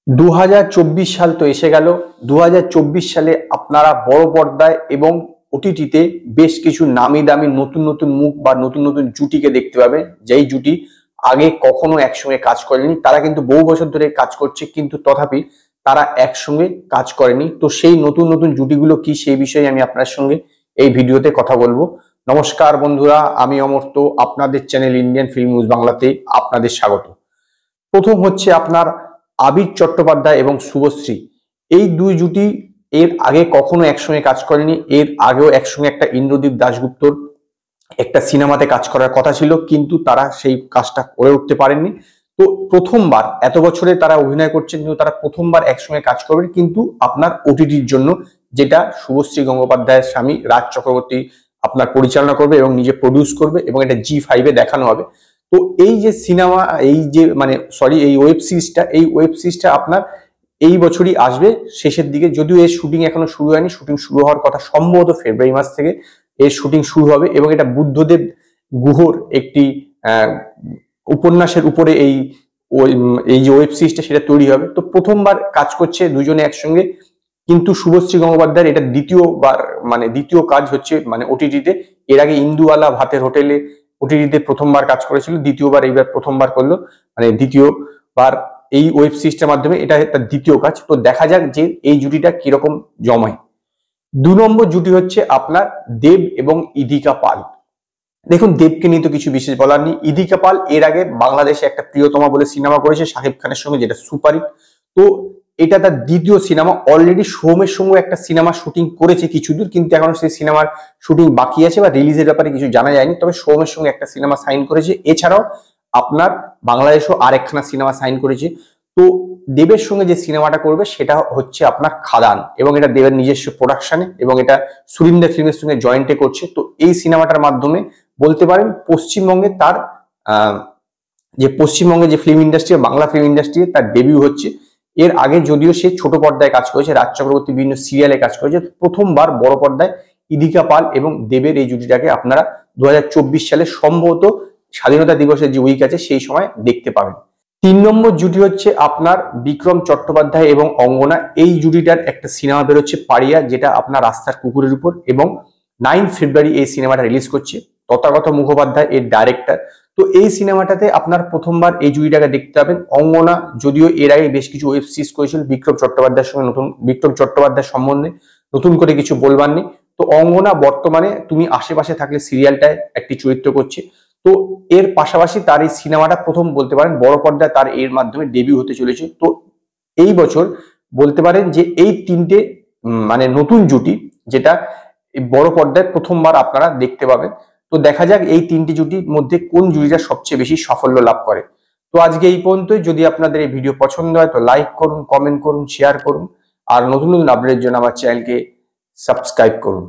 2024 সাল তো এসে গেল। 2024 সালে আপনারা বড় পর্দায় এবং ওটিটিতে বেশ কিছু নামি দামি নতুন নতুন মুখ বা নতুন নতুন জুটিকে দেখতে পাবেন, যেই জুটি আগে কখনো একসঙ্গে কাজ করেনি। তারা কিন্তু বহু বছর ধরে কাজ করছে, কিন্তু তথাপি তারা একসঙ্গে কাজ করেনি। তো সেই নতুন নতুন জুটিগুলো কি, সেই বিষয়ে আমি আপনার সঙ্গে এই ভিডিওতে কথা বলবো। নমস্কার বন্ধুরা, আমি অমর্ত্য, আপনাদের চ্যানেল ইন্ডিয়ান ফিল্ম নিউজ বাংলাতে আপনাদের স্বাগত। প্রথম হচ্ছে আপনার আবির চট্টোপাধ্যায় এবং শুভশ্রী। এই দুই জুটি এর আগে কখনো একসঙ্গে কাজ করেনি। এর আগেও একসঙ্গে একটা ইন্দ্রদীপ দাশগুপ্তর একটা সিনেমাতে কাজ করার কথা ছিল, কিন্তু তারা সেই কাজটা করে উঠতে পারেননি। তো প্রথমবার, এত বছরে তারা অভিনয় করছেন কিন্তু তারা প্রথমবার একসঙ্গে কাজ করবেন, কিন্তু আপনার ওটিটির জন্য, যেটা শুভশ্রী গঙ্গোপাধ্যায়ের স্বামী রাজ চক্রবর্তী আপনার পরিচালনা করবে এবং নিজে প্রডিউস করবে, এবং এটা জি5 এ দেখানো হবে। তো এই যে সিনেমা, এই যে এই ওয়েব সিরিজটা আপনার এই বছরই আসবে শেষের দিকে। যদিও এর শুটিং এখনো শুরু হয়নি, শুটিং শুরু হওয়ার কথা সম্ভবত ফেব্রুয়ারি মাস থেকে এর শুটিং শুরু হবে, এবং এটা বুদ্ধদেব গুহর একটি উপন্যাসের উপরে এই যে ওয়েব সিরিজটা সেটা তৈরি হবে। তো প্রথমবার কাজ করছে দুজনে একসঙ্গে, কিন্তু শুভশ্রী গঙ্গোপাধ্যায়ের এটা দ্বিতীয় কাজ হচ্ছে ওটিটিতে। এর আগে ইন্দুওয়ালা ভাতের হোটেলে ওটিটিতে প্রথমবার কাজ করেছিল, দ্বিতীয়বার এইবার প্রথমবার করলো, দ্বিতীয়বার এই ওয়েব সিরিজটার মাধ্যমে। এটা তার দ্বিতীয় কাজ। তো দেখা যাক যে এই জুটিটা কিরকম জমায়। 2 নম্বর জুটি হচ্ছে আপনার দেব এবং ইধিকা পাল। দেখুন, দেবকে নিয়ে তো কিছু বিশেষ বলার নেই। ইধিকা পাল এর আগে বাংলাদেশে একটা প্রিয়তমা বলে সিনেমা করেছে শাকিব খানের সঙ্গে, যেটা সুপারহিট। তো এটা তার দ্বিতীয় সিনেমা। অলরেডি সোমের সঙ্গে একটা সিনেমা শুটিং করেছে কিছুদূর, কিন্তু এখনো সেই সিনেমার শুটিং বাকি আছে বা রিলিজের ব্যাপারে কিছু জানা যায়নি। তবে সোমের সঙ্গে একটা সিনেমা সাইন করেছে। এছাড়াও আপনার বাংলাদেশও আরেকখানা সিনেমা সাইন করেছে। তো দেবের সঙ্গে যে সিনেমাটা করবে সেটা হচ্ছে আপনার খাদান, এবং এটা দেবের নিজস্ব প্রোডাকশনে, এবং এটা সুরিন্দর ফিল্মের সঙ্গে জয়েন্টে করছে। তো এই সিনেমাটার মাধ্যমে বলতে পারেন পশ্চিমবঙ্গে তার পশ্চিমবঙ্গে যে film industry, Bangla film industry, তার ডেবিউ হচ্ছে। এর আগে যদিও সে ছোট পর্দায় কাজ করেছে, রাজ চক্রবর্তী বিভিন্ন সিরিয়ালে কাজ করেছে, প্রথমবার বড় পর্দায় ইধিকা পাল এবং দেবের এই জুটিটাকে আপনারা 2024 সালে সম্ভবত স্বাধীনতা দিবসের যে উইক আছে সেই সময় দেখতে পাবেন। 3 নম্বর জুটি হচ্ছে আপনার বিক্রম চট্টোপাধ্যায় এবং অঙ্গনা। এই জুটিটার একটা সিনেমা বেরোচ্ছে পাড়িয়া, যেটা আপনার রাস্তার কুকুরের উপর, এবং 9 ফেব্রুয়ারি এই সিনেমাটা রিলিজ করছে। তথাগত মুখোপাধ্যায় এর ডাইরেক্টর। তো এই সিনেমাটাতে আপনার প্রথমবার এই জুটিটাকে দেখতে পাবেন। অঙ্গনা যদিও এর আগে বেশ কিছু ওয়েব সিরিজ করেছিল বিক্রম চট্টোপাধ্যায়ের সঙ্গে, বিক্রম চট্টোপাধ্যায় সম্বন্ধে নতুন করে কিছু বলবার নেই। তো অঙ্গনা বর্তমানে তুমি আশেপাশে থাকলে সিরিয়ালটায় একটি চরিত্র করছে। তো এর পাশাপাশি তার এই সিনেমাটা প্রথম বলতে পারেন বড় পর্দায় তার এর মাধ্যমে ডেবিউ হতে চলেছে। তো এই বছর বলতে পারেন যে এই তিনটে নতুন জুটি, যেটা বড় পর্দায় প্রথমবার আপনারা দেখতে পাবেন। তো দেখা যাক এই তিনটি জুটির মধ্যে কোন জুটিটা সবচেয়ে বেশি সাফল্য লাভ করে। তো আজকে এই পর্যন্তই। যদি আপনাদের এই ভিডিও পছন্দ হয় তো লাইক করুন, কমেন্ট করুন, শেয়ার করুন, আর নতুন নতুন আপডেটের জন্য আমার চ্যানেলকে সাবস্ক্রাইব করুন।